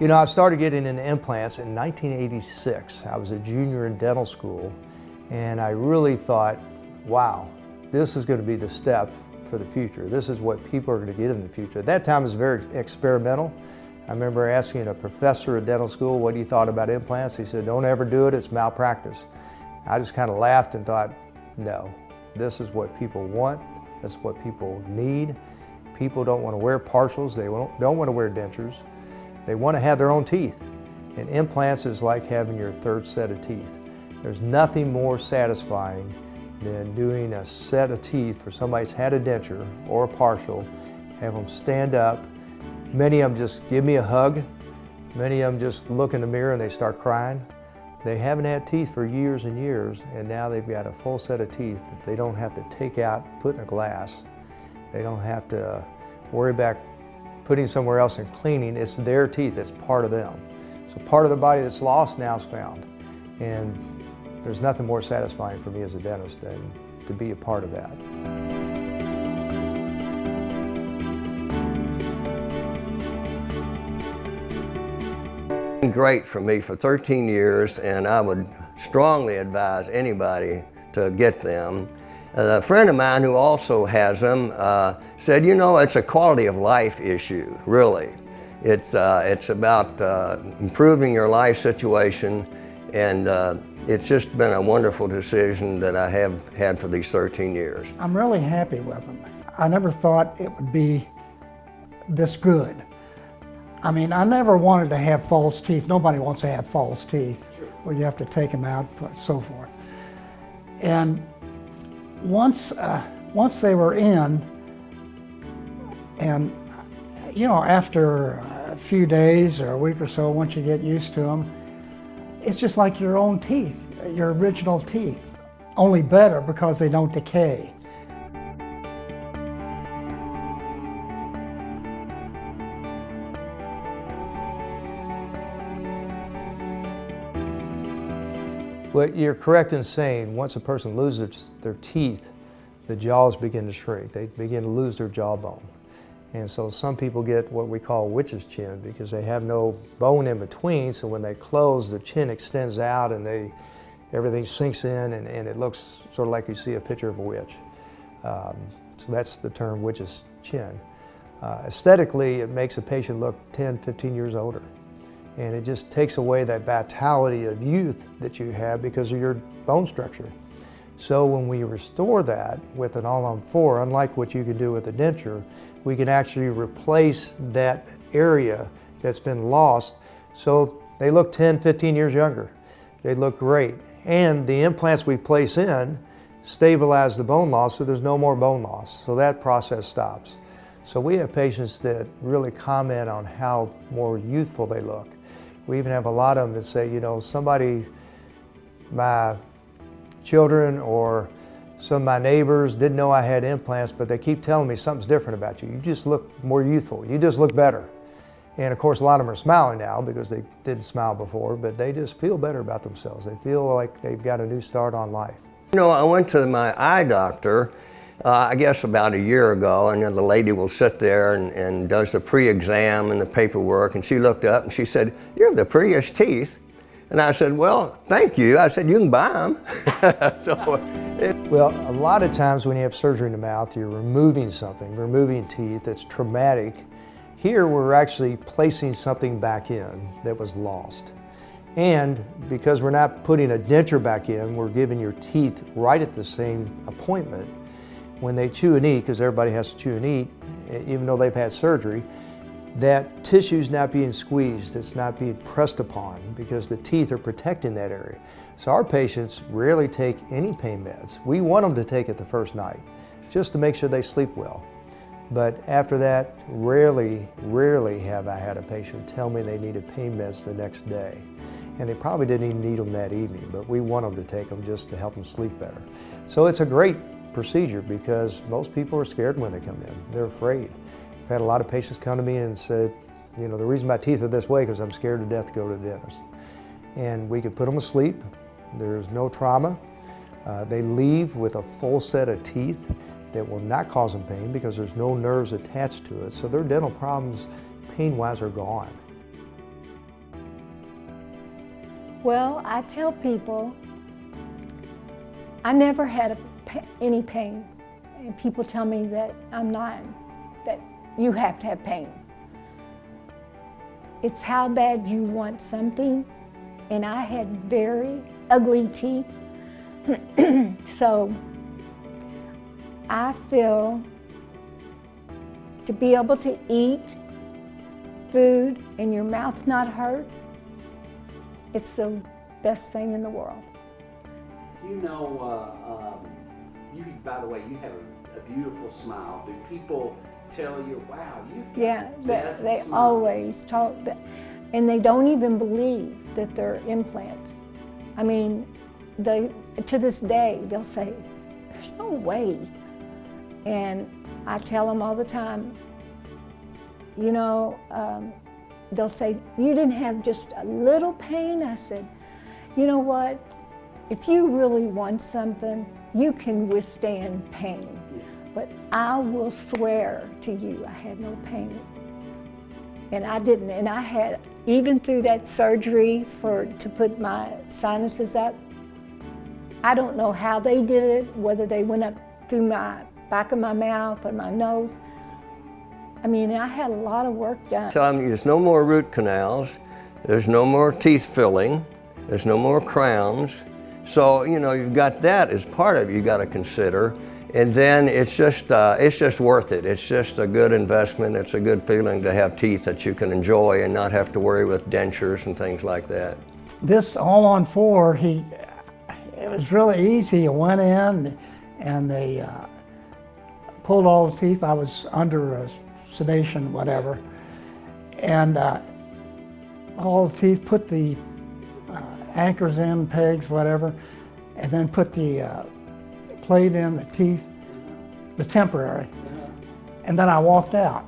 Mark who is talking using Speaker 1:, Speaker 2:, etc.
Speaker 1: You know, I started getting into implants in 1986. I was a junior in dental school, and I really thought, wow, this is going to be the step for the future. This is what people are going to get in the future. At that time, it was very experimental. I remember asking a professor at dental school what he thought about implants. He said, don't ever do it, it's malpractice. I just kind of laughed and thought, no, this is what people want, this is what people need. People don't want to wear partials, they don't want to wear dentures. They want to have their own teeth. And implants is like having your third set of teeth. There's nothing more satisfying than doing a set of teeth for somebody who's had a denture or a partial, have them stand up. Many of them just give me a hug. Many of them just look in the mirror and they start crying. They haven't had teeth for years and years, and now they've got a full set of teeth that they don't have to take out, put in a glass. They don't have to worry about putting somewhere else and cleaning. It's their teeth, it's part of them. So part of the body that's lost now is found. And there's nothing more satisfying for me as a dentist than to be a part of that.
Speaker 2: Great for me for 13 years, and I would strongly advise anybody to get them. A friend of mine who also has them said, you know, it's a quality of life issue, really. It's about improving your life situation, and it's just been a wonderful decision that I have had for these 13 years.
Speaker 3: I'm really happy with them. I never thought it would be this good. I mean, I never wanted to have false teeth. Nobody wants to have false teeth, where you have to take them out, so forth. And once they were in, and you know, after a few days or a week or so, once you get used to them, it's just like your own teeth, your original teeth, only better because they don't decay.
Speaker 1: Well, you're correct in saying once a person loses their teeth, the jaws begin to shrink. They begin to lose their jawbone. And so some people get what we call witch's chin because they have no bone in between, so when they close, the chin extends out and everything sinks in and it looks sort of like you see a picture of a witch. So that's the term witch's chin. Aesthetically, it makes a patient look 10, 15 years older. And it just takes away that vitality of youth that you have because of your bone structure. So when we restore that with an all-on-4, unlike what you can do with a denture, we can actually replace that area that's been lost so they look 10, 15 years younger. They look great. And the implants we place in stabilize the bone loss so there's no more bone loss. So that process stops. So we have patients that really comment on how more youthful they look. We even have a lot of them that say, you know, my children or some of my neighbors didn't know I had implants, but they keep telling me something's different about you. You just look more youthful. You just look better. And of course, a lot of them are smiling now because they didn't smile before, but they just feel better about themselves. They feel like they've got a new start on life.
Speaker 2: You know, I went to my eye doctor, I guess about a year ago, and then the lady will sit there and does the pre-exam and the paperwork, and she looked up and she said, "You have the prettiest teeth." And I said, "Well, thank you." I said, "You can buy them."
Speaker 1: Well, a lot of times when you have surgery in the mouth, you're removing something, removing teeth that's traumatic. Here, we're actually placing something back in that was lost. And because we're not putting a denture back in, we're giving your teeth right at the same appointment. When they chew and eat, because everybody has to chew and eat, even though they've had surgery, that tissue's not being squeezed, it's not being pressed upon because the teeth are protecting that area. So our patients rarely take any pain meds. We want them to take it the first night, just to make sure they sleep well. But after that, rarely have I had a patient tell me they needed pain meds the next day. And they probably didn't even need them that evening, but we want them to take them just to help them sleep better. So it's a great procedure because most people are scared when they come in. They're afraid. I've had a lot of patients come to me and said, you know, the reason my teeth are this way because I'm scared to death to go to the dentist. And we can put them to sleep. There's no trauma. They leave with a full set of teeth that will not cause them pain because there's no nerves attached to it. So their dental problems, pain-wise, are gone.
Speaker 4: Well, I tell people I never had any pain. And people tell me that I'm lying, that you have to have pain. It's how bad you want something. And I had very ugly teeth. So I feel to be able to eat food and your mouth not hurt, it's the best thing in the world.
Speaker 5: You know, by the way, you have a beautiful smile. Do people tell you, wow, you've got
Speaker 4: Yeah,
Speaker 5: the best
Speaker 4: they
Speaker 5: smile?
Speaker 4: always talk that, and they don't even believe that they're implants. I mean, to this day, they'll say, there's no way. And I tell them all the time, you know, they'll say, you didn't have just a little pain? I said, you know what? If you really want something, you can withstand pain. But I will swear to you, I had no pain. And I didn't. And I had, even through that surgery to put my sinuses up, I don't know how they did it, whether they went up through my back of my mouth or my nose. I mean, I had a lot of work done.
Speaker 2: Tell them there's no more root canals, there's no more teeth filling, there's no more crowns. So, you know, you've got that as part of it you got to consider. And then it's just worth it. It's just a good investment. It's a good feeling to have teeth that you can enjoy and not have to worry with dentures and things like that.
Speaker 3: This all on four, it was really easy. You went in and they pulled all the teeth. I was under sedation, whatever. And all the teeth, put the anchors in, pegs, whatever, and then put the plate in, the teeth, the temporary. And then I walked out.